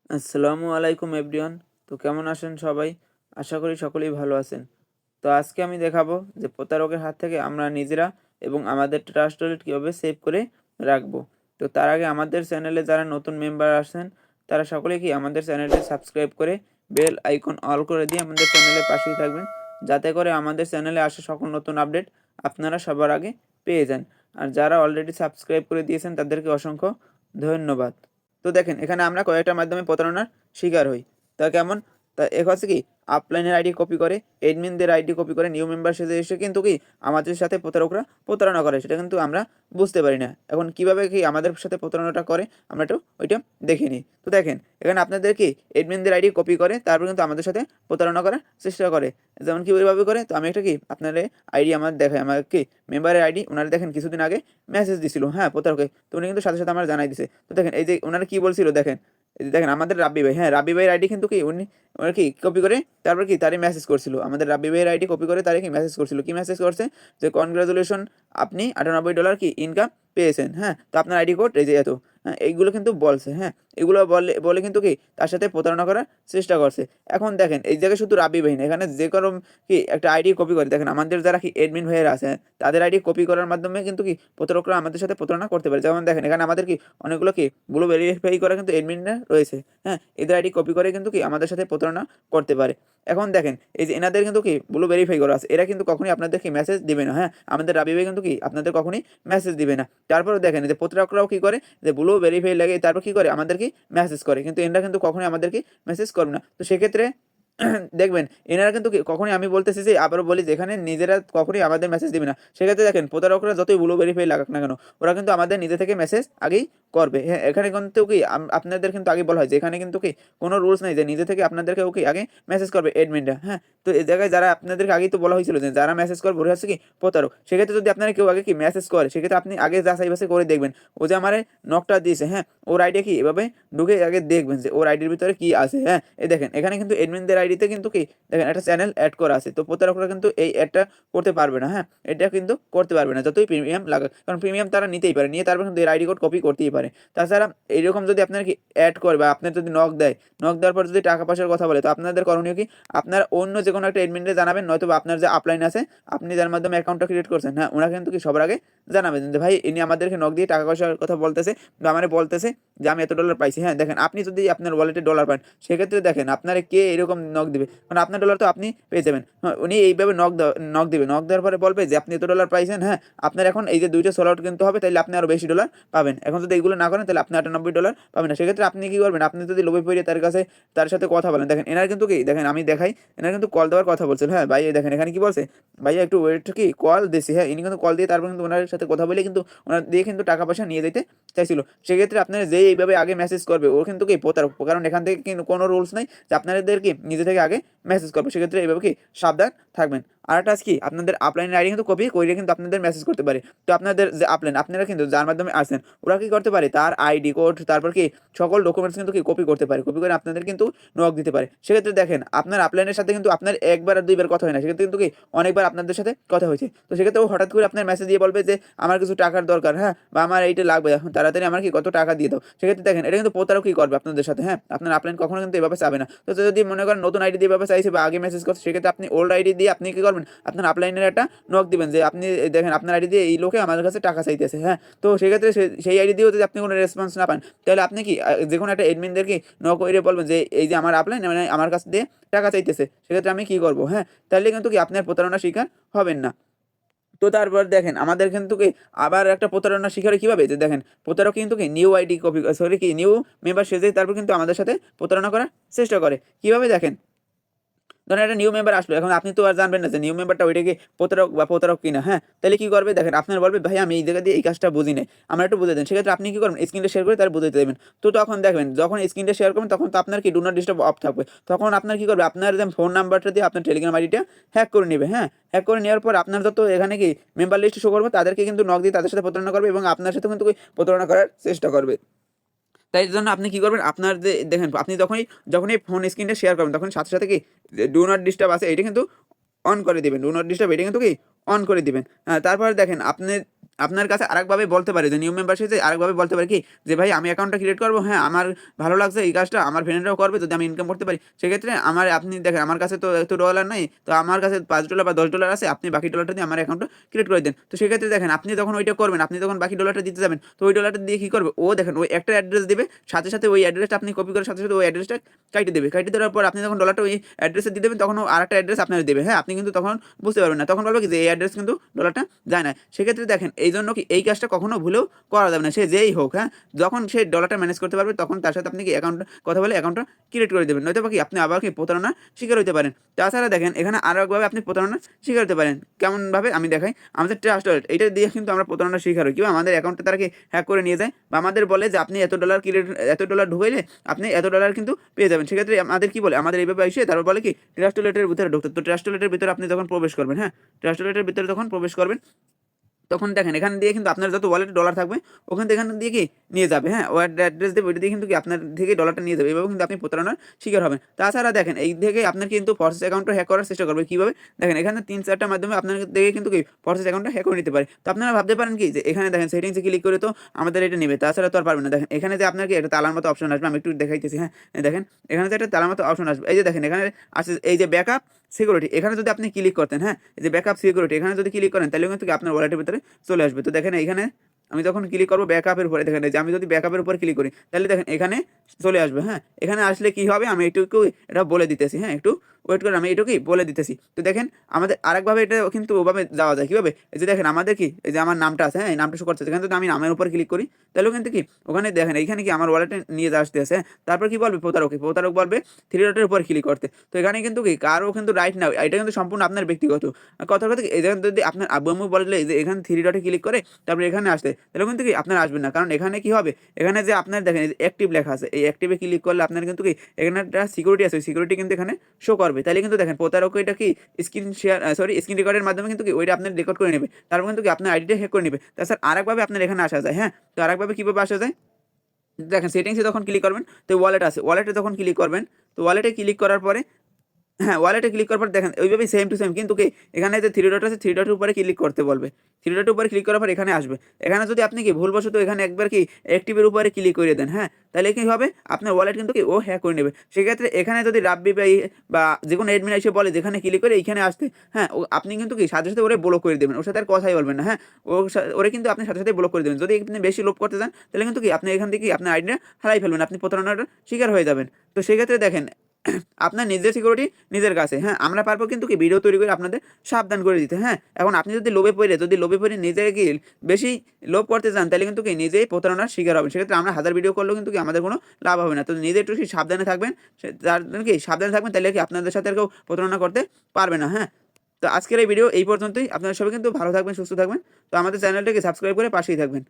আসসালামু আলাইকুম এভরিওয়ান। তো কেমন আছেন সবাই? আশা করি সকলেই ভালো আছেন। তো আজকে আমি দেখাবো যে প্রতারকের হাত থেকে আমরা নিজেরা এবং আমাদের ট্রাস্ট ওয়ালেট কীভাবে সেভ করে রাখবো। তো তার আগে আমাদের চ্যানেলে যারা নতুন মেম্বার আছেন তারা সকলে কি আমাদের চ্যানেলটি সাবস্ক্রাইব করে বেল আইকন অল করে দিয়ে আমাদের চ্যানেলের পাশেই থাকবেন, যাতে করে আমাদের চ্যানেলে আসা সকল নতুন আপডেট আপনারা সবার আগে পেয়ে যান। আর যারা অলরেডি সাবস্ক্রাইব করে দিয়েছেন তাদেরকে অসংখ্য ধন্যবাদ। তো দেখেন এখানে আমরা কয়েকটার মাধ্যমে প্রতারণার শিকার হই। তা কেমন? তা এক হচ্ছে কি আপলাইনের আইডি কপি করে, এডমিনদের আইডি কপি করে নিউ মেম্বার সেজে এসে কিন্তু কি আমাদের সাথে প্রতারকরা প্রতারণা করে, সেটা কিন্তু আমরা বুঝতে পারি না। এখন কিভাবে কি আমাদের সাথে প্রতারণাটা করে আমরা একটু ওইটা দেখে নিই। তো দেখেন এখানে আপনাদের কি এডমিনদের আইডি কপি করে তারপর কিন্তু আমাদের সাথে প্রতারণা করার চেষ্টা করে। যেমন কীভাবে করে, তো আমি একটা কি আপনাদের আইডি আমার দেখাই, আমার কি মেম্বারের আইডি ওনারা দেখেন কিছুদিন আগে মেসেজ দিছিল, হ্যাঁ, প্রতারকে। তো উনি কিন্তু সাথে সাথে আমার জানাই দিছে। তো দেখেন এই যে ওনারা কি বলছিল দেখেন, এই যে দেখেন আমাদের রাব্বি ভাই, হ্যাঁ, রাব্বি ভাইয়ের আইডি কিন্তু কি উনি ওরা কি কপি করে তারপর কি তারই মেসেজ করছিল, আমাদের রাব্বি ভাইয়ের আইডি কপি করে তারই কি মেসেজ করছিল, কি মেসেজ করছে যে কনগ্রাচুলেশন, আপনি $98 কি ইনকাম পেয়েছেন, হ্যাঁ, তো আপনার আইডি কোড এই যে এত, হ্যাঁ, এইগুলো কিন্তু বলছে, হ্যাঁ, এগুলো বলে বলে কিন্তু কি তার সাথে প্রতারণা করার চেষ্টা করছে। এখন দেখেন এই জায়গায় শুধু রাব্বি ভাই না, এখানে যে কোনো কি একটা আইডি কপি করে দেখেন আমাদের যারা কি এডমিন ভাইয়েরা আছে তাদের আইডি কপি করার মাধ্যমে কিন্তু কি প্রতারকরা আমাদের সাথে প্রতারণা করতে পারে। যেমন দেখেন এখানে আমাদের কি অনেকগুলো কি ব্লু ভেরিফাই করা কিন্তু এডমিনরা রয়েছে, হ্যাঁ, এদের আইডি কপি করে কিন্তু কি আমাদের সাথে প্রতারণা করতে পারে। এখন দেখেন এই যে এনাদের কিন্তু কি ব্লু ভেরিফাই করা আছে, এরা কিন্তু কখনোই আপনাদের কি মেসেজ দিবে না, হ্যাঁ, আমাদের রাবি ভাই কিন্তু কি আপনাদের কখনোই মেসেজ দিবে না। তারপরে দেখেন যে প্রতারকরাও কি করে যে ব্লু ভেরিফাই লাগে তারপর কি করে আমাদের কি মেসেজ করে, কিন্তু এরা কিন্তু কখনোই আমাদের কি মেসেজ করবে না। তো সেক্ষেত্রে দেখবেন এনারা কিন্তু কখনোই, আমি বলতেছি যে আবারও বলি, যেখানে নিজেরা কখনোই আমাদের মেসেজ দিবে না, সেক্ষেত্রে দেখেন প্রতারকরা যতই ব্লু ভেরিফাই লাগাক না কেন ওরা কিন্তু আমাদের নিজে থেকে মেসেজ আগেই করবে, হ্যাঁ। এখানে কিন্তু কি আপনাদের কিন্তু আগে বলা হয় যে এখানে কিন্তু কি কোনো রুলস নেই যে নিজে থেকে আপনাদেরকে ওকে আগে মেসেজ করবে এডমিনরা, হ্যাঁ। তো এই জায়গায় যারা আপনাদেরকে আগেই তো বলা হয়েছিল যে যারা মেসেজ করবে ওরা হচ্ছে কি প্রতারক। সেক্ষেত্রে যদি আপনারা কেউ আগে কি মেসেজ করে সেক্ষেত্রে আপনি আগে যাচাই বাছাই করে দেখবেন ও যে আমার নকটা দিয়েছে, হ্যাঁ, ওর আইডি কি এভাবে ঢুকে আগে দেখবেন যে ওর আইডির ভিতরে কি আছে, হ্যাঁ। এই দেখেন এখানে কিন্তু এডমিনদের আইডিতে কিন্তু কি দেখেন একটা চ্যানেল অ্যাড করা আছে, তো প্রতারকরা কিন্তু এই অ্যাডটা করতে পারবে না, হ্যাঁ, এটা কিন্তু করতে পারবে না যতই প্রিমিয়াম লাগাক, কারণ প্রিমিয়াম তারা নিতেই পারে, নিয়ে তারপর কিন্তু এর আইডি কোড কপি করতেই পারে। তাছাড়া এইরকম যদি আপনার কি অ্যাড করে বা আপনার যদি নক দেয়, নক দেওয়ার পর যদি টাকা পয়সার কথা বলে, তো আপনাদের করণীয় কি আপনার অন্য যে কোনো একটা এডমিনকে জানাবেন, নয়তো বা আপনার যে আপলাইন আছে আপনি যার মাধ্যমে অ্যাকাউন্টটা ক্রিয়েট করছেন, হ্যাঁ, ওরা কিন্তু কি সবার আগে জানাবেন যে ভাই ইনি আমাদেরকে নক দিয়ে টাকা পয়সার কথা বলতেছে বা আমার বলতেছে যে আমি $এত পাইছি, হ্যাঁ। দেখেন আপনি যদি আপনার ওয়ালেটে ডলার পান সেক্ষেত্রে দেখেন আপনার কে এরকম নক দিবে, কারণ আপনার ডলার তো আপনি পেয়ে যাবেন, হ্যাঁ, উনি এইভাবে নক দিবে, নক দেওয়ার পরে বলবে যে আপনি $এত পাইছেন, হ্যাঁ, আপনার এখন এই যে 2টা সোল আউট কিনতে হবে, তাইলে আপনি আরও বেশি ডলার পাবেন। এখন যদি এইগুলো না করেন তাহলে আপনি $98 পাবেন না। সেক্ষেত্রে আপনি কি করবেন, আপনি যদি লোভে পড়ে তার সাথে কথা বলেন, দেখেন এনার কিন্তু কি দেখেন আমি দেখাই, এনার কিন্তু কল দেওয়ার কথা বলছেন, হ্যাঁ ভাই, দেখেন এখানে কি বলছে, ভাইয়া একটু ওয়েট, কি কল দিছি, হ্যাঁ, ইনি কিন্তু কল দিয়ে তারপর কিন্তু ওনার সাথে কথা বলে কিন্তু ওনার দিয়ে কিন্তু টাকা পয়সা নিয়ে যেতে চাইছিল। সেক্ষেত্রে আপনার যে এইভাবে আগে মেসেজ করবে ও কিন্তু কি প্রতারক, কারণ এখান থেকে কিন্তু কোনো রুলস নাই যে আপনাদের কি নিজে থেকে আগে মেসেজ করবে। সেক্ষেত্রে এইভাবে কি সাবধান থাকবেন। আর একটা কি আপনাদের আপলাইনের আইডি কিন্তু কপি করে কিন্তু আপনাদের মেসেজ করতে পারে। তো আপনাদের যে আপলাইন আপনারা কিন্তু যার মাধ্যমে আসছেন ওরা কি করতে পারে, তার আইডি কোড তারপর কি সকল ডকুমেন্টস কিন্তু কি কপি করতে পারে, কপি করে আপনাদের কিন্তু নক দিতে পারে। সেক্ষেত্রে দেখেন আপনার আপলাইনের সাথে কিন্তু আপনার একবার আর দুইবার কথা হয় না, সেক্ষেত্রে কিন্তু কি অনেকবার আপনাদের সাথে কথা হয়েছে। তো সেক্ষেত্রে ও হঠাৎ করে আপনার মেসেজ দিয়ে বলবে যে আমার কিছু টাকার দরকার, হ্যাঁ, বা আমার এইটা লাগবে এখন তাড়াতাড়ি, আমার কি কত টাকা দিয়ে দাও। সেক্ষেত্রে দেখেন এটা কিন্তু প্রতারক কি করবে আপনাদের সাথে, হ্যাঁ, আপনার আপলাইন কখনো কিন্তু এভাবে চাবে না। তো যদি মনে করেন নতুন আইডি দিয়ে এভাবে চাইছে বা আগে মেসেজ করছে, সেক্ষেত্রে আপনি ওল্ড আইডি দিয়ে আপনি কি করবেন, আপনার আপলাইনের একটা নক দিবেন যে আপনি দেখেন আপনার আইডি দিয়ে এই লোকে আমাদের কাছে টাকা চাইতেছে, হ্যাঁ। তো সেক্ষেত্রে সেই আইডি দিয়েও যদি আপনি কোনো রেসপন্স না পান তাহলে আপনি কি যে কোনো একটা এডমিনদেরকে নক করে বলবেন যে এই যে আমার আপলাইন মানে আমার কাছ দিয়ে টাকা চাইতেছে, সেক্ষেত্রে আমি কি করবো, হ্যাঁ। তাহলে কিন্তু কি আপনার প্রতারণার শিকার হবেন না। তো তারপর দেখেন আমাদের কিন্তু কি আবার একটা প্রতারণার শিকার কিভাবে, যে দেখেন প্রতারক কিন্তু কি নিউ আইডি কপি সরি কি নিউ মেম্বার সেজে তারপর কিন্তু আমাদের সাথে প্রতারণা করার চেষ্টা করে। কিভাবে দেখেন, ধরেন একটা নিউ মেম্বার আসলো, এখন আপনি তো আর জানবেন না যে নিউ মেম্বারটা ওইটা কি প্রতারক বা প্রতারক কিনা, হ্যাঁ। তাহলে কি করবে দেখেন, আপনার বলবে ভাই আমি এই জায়গা দিয়ে এই কাজটা বুঝি নাই, আমরা একটু বুঝে দেন। সেক্ষেত্রে আপনি কি করবেন, স্ক্রিনটা শেয়ার করে তার বুঝাইতে দেবেন। তো তখন দেখবেন যখন স্ক্রিনটা শেয়ার করবেন তখন তো আপনার কি ডু নট ডিস্টার্ব অফ থাকবে, তখন আপনার কি করবে, আপনার যে ফোন নাম্বারটা দিয়ে আপনার টেলিগ্রাম আইডিটা হ্যাক করে নেবে, হ্যাঁ। হ্যাক করে নেওয়ার পর আপনার যত এখানে কি মেম্বার লিস্ট শো করবে তাদেরকে কিন্তু নক দিয়ে তাদের সাথে প্রতারণা করবে এবং আপনার সাথে কিন্তু প্রতারণা করার চেষ্টা করবে। তাই জন্য আপনি কি করবেন, আপনার যে দেখেন আপনি যখনই ফোন স্ক্রিনটা শেয়ার করবেন তখন সাথে সাথে কি ডু নট ডিস্টার্ব আছে এটা কিন্তু অন করে দিবেন, ডু নট ডিস্টার্ব এটা কিন্তু কি অন করে দিবেন, হ্যাঁ। তারপর দেখেন আপনি আপনার কাছে আরেকভাবে বলতে পারে যে নিউ মেম্বারশিপ আরেকভাবে বলতে পারে কি যে ভাই আমি অ্যাকাউন্টটা ক্রিয়েট করবো, হ্যাঁ আমার ভালো লাগছে এই কাজটা, আমার ফ্রেন্ডরাও করবে যদি আমি ইনকাম করতে পারি, সেক্ষেত্রে আপনি দেখেন আমার কাছে তো এত ডলার নাই, তো আমার কাছে $5 বা $10 আছে, আপনি বাকি ডলারটা দিয়ে আমার অ্যাকাউন্টটা ক্রিয়েট করে দেন। তো সেক্ষেত্রে দেখেন আপনি যখন ওইটা করবেন, আপনি যখন বাকি ডলারটা দিতে যাবেন, তো ওই ডলারটা দিয়ে কী করবে ও, দেখেন ওই একটা অ্যাড্রেস দেবে, সাথে সাথে ওই অ্যাড্রেসটা আপনি কপি করে সাথে সাথে ওই অ্যাড্রেসটা কাইটে দেবে, কাইটে দেওয়ার পর আপনি যখন ডলারটা ওই অ্যাড্রেসে দিয়ে দেবেন, তখন ও আরেকটা অ্যাড্রেস আপনার দেবে, হ্যাঁ আপনি কিন্তু তখন বুঝতে পারবেন না, তখন বলবে কি যে এই অ্যাড্রেস কিন্তু ডলারটা যায় না। সেক্ষেত্রে দেখেন এই জন্য কি এই কাজটা কখনো ভুলেও করা যাবে না, সে যেই হোক, হ্যাঁ যখন সে ডলারটা ম্যানেজ করতে পারবে তখন তার সাথে আপনি কি অ্যাকাউন্ট কথা বলে অ্যাকাউন্টটা ক্রিয়েট করে দেবেন, নয়তো বা কি আপনি আবার কি প্রতারণা শিকার হতে পারেন। তাছাড়া দেখেন এখানে আরও একভাবে আপনি প্রতারণা শিকার হতে পারেন, কেমনভাবে আমি দেখাই। আমাদের ট্রাস্ট ওয়ালেট এটা দিয়ে কিন্তু আমরা প্রতারণা শিকার হই, কিংবা আমাদের অ্যাকাউন্টটা তারা কি হ্যাক করে নিয়ে যায়, বা আমাদের বলে যে আপনি এত ডলার ঢুকাইলে আপনি এত ডলার কিন্তু পেয়ে যাবেন। সেক্ষেত্রে আমাদের কি বলে, আমাদের এইভাবে এসে তারপর বলে কি ট্রাস্ট ওয়ালেটের ভিতরে ঢুকতে। তো ট্রাস্ট ওয়ালেটের ভিতরে আপনি যখন প্রবেশ করবেন, হ্যাঁ ট্রাস্ট ওয়ালেটের ভিতরে যখন প্রবেশ করবেন, তখন দেখেন এখান দিয়ে কিন্তু আপনার যত ওয়ালেটে ডলার থাকবে ওখান থেকে এখান দিয়ে কি নিয়ে যাবে, হ্যাঁ ও অ্যাড্রেস দেবে, ওইটা দিয়ে কিন্তু কি আপনার থেকে ডলারটা নিয়ে যাবে, এভাবে কিন্তু আপনি প্রতারণার শিকার হবেন। তাছাড়া দেখেন এই থেকে আপনার কিন্তু ফরসেস অ্যাকাউন্টটা হ্যাক করার চেষ্টা করবে কীভাবে, দেখেন এখানে 3-4টা মাধ্যমে আপনার থেকে কিন্তু কি ফরসেস অ্যাকাউন্টটা হ্যাক করে নিতে পারে। তো আপনারা ভাবতে পারেন কি যে এখানে দেখেন সেটিংসে ক্লিক করে তো আমাদের এটা নেবে, তাছাড়া তো আর পারবেন না। দেখেন এখানে যে আপনার কি একটা তালার মতো অপশন আসবে, আমি একটু দেখাইতেছি, হ্যাঁ দেখেন এখানে যে একটা তালার মতো অপশন আসবে, এই যে দেখেন এখানে আছে এই যে ব্যাকআপ সিকিউরিটি, এখানে যদি আপনি ক্লিক করতেন, হ্যাঁ এই যে ব্যাকআপ সিকিউরিটি এখানে যদি ক্লিক করেন তাহলে কিন্তু আপনার ওয়ালেটের ভিতরে চলে আসবে। তো দেখেন এইখানে আমি যখন ক্লিক করবো ব্যাকআপের উপরে, দেখেন যে আমি যদি ব্যাকআপের উপর ক্লিক করি তাহলে দেখেন এখানে চলে আসবে, হ্যাঁ এখানে আসলে কি হবে আমি একটু এটা বলে দিতেছি, হ্যাঁ একটু ওয়েট করে আমি এটুকুই বলে দিতেছি। তো দেখেন আমাদের আরেকভাবে এটা কিন্তু ওভাবে যাওয়া যায় কীভাবে, এই যে দেখেন আমাদের কি এই যে আমার নামটা আছে, হ্যাঁ এই নামটা শো করছে, এখানে যদি আমি নামের উপর ক্লিক করি তাহলেও কিন্তু কি ওখানে দেখেন এইখানে কি আমার ওয়ালেটে নিয়ে আসতে আছে, হ্যাঁ তারপর কি বলবে প্রতারক বলবে 3 ডটের উপর ক্লিক করতে। তো এখানে কিন্তু কি কারও কিন্তু রাইট না, এটা কিন্তু সম্পূর্ণ আপনার ব্যক্তিগত কথার কথা। এখানে যদি আপনার আব্বু আম্মু বললে যে এখানে 3 ডটে ক্লিক করে তারপরে এখানে আসতে, তাহলে কিন্তু কি আপনার আসবেন না, কারণ এখানে কি হবে এখানে যে আপনার দেখেন অ্যাক্টিভ লেখা আছে, এই অ্যাক্টিভে ক্লিক করলে আপনার কিন্তু কি এখানে একটা সিকিউরিটি আছে, সিকিউরিটি কিন্তু এখানে শো করবে। তাহলে কিন্তু দেখেন প্রতারক এটা কি স্ক্রিন রেকর্ডের মাধ্যমে কিন্তু কি ওইটা আপনার রেকর্ড করে নেবে, তারপর কিন্তু কি আপনার আইডিটা হ্যাক করে নেবে। তাছাড়া আরেকভাবে আপনার এখানে আসা যায়, হ্যাঁ তো আরেকভাবে কীভাবে আসা যায়, দেখেন সেটিংসে যখন ক্লিক করবেন তো ওয়ালেট আছে, ওয়ালেটে যখন ক্লিক করবেন, তো ওয়ালেটে ক্লিক করার পরে, হ্যাঁ ওয়ালেটে ক্লিক করার পর দেখেন ওইভাবেই সেম টু সেম, কিন্তু কি এখানে যে 3 ডট আছে 3 ডটের উপরে ক্লিক করতে বলবে, 3 ডটের উপরে ক্লিক করার পর এখানে আসবে। এখানে যদি আপনি কি ভুলবশত এখানে একবার কি অ্যাক্টিভের উপরে ক্লিক করে দেন, হ্যাঁ তাহলে কি হবে আপনার ওয়ালেট কিন্তু কি ও হ্যাক করে নেবে। সেক্ষেত্রে এখানে যদি রাব্বি বা যে কোনো অ্যাডমিন এসে বলে যেখানে ক্লিক করে এইখানে আসতে, হ্যাঁ আপনি কিন্তু কি সাথে সাথে ওরে ব্লক করে দেবেন, ওর সাথে আর কথাই বলবেন না, হ্যাঁ ওরে কিন্তু আপনি সাথে সাথে ব্লক করে দেবেন। যদি আপনি বেশি লোভ করতে চান তাহলে কিন্তু কি আপনি এখান থেকে আপনার আইডিয়া হারাই ফেলবেন, আপনি প্রতারণার শিকার হয়ে যাবেন। তো সেক্ষেত্রে দেখেন আপনার নিজের সিকিউরিটি নিজের কাছে, হ্যাঁ আমরা পারবো কিন্তু কি ভিডিও তৈরি করে আপনাদের সাবধান করে দিতে। হ্যাঁ এখন আপনি যদি লোভে পড়ে নিজেকে কি বেশি লোভ করতে চান তাহলে কিন্তু কি নিজেই প্রতারণার শিকার হবেন। সেক্ষেত্রে আমরা হাজার ভিডিও করলেও কিন্তু কি আমাদের কোনো লাভ হবে না। তো নিজে একটু কি সাবধানে থাকবেন, তার জন্য কি সাবধানে থাকবেন, তাহলে কি আপনাদের সাথে আর কেউ প্রতারণা করতে পারবে না। হ্যাঁ তো আজকের এই ভিডিও এই পর্যন্তই, আপনারা সবাই কিন্তু ভালো থাকবেন, সুস্থ থাকবেন। তো আমাদের চ্যানেলটাকে সাবস্ক্রাইব করে পাশেই থাকবেন।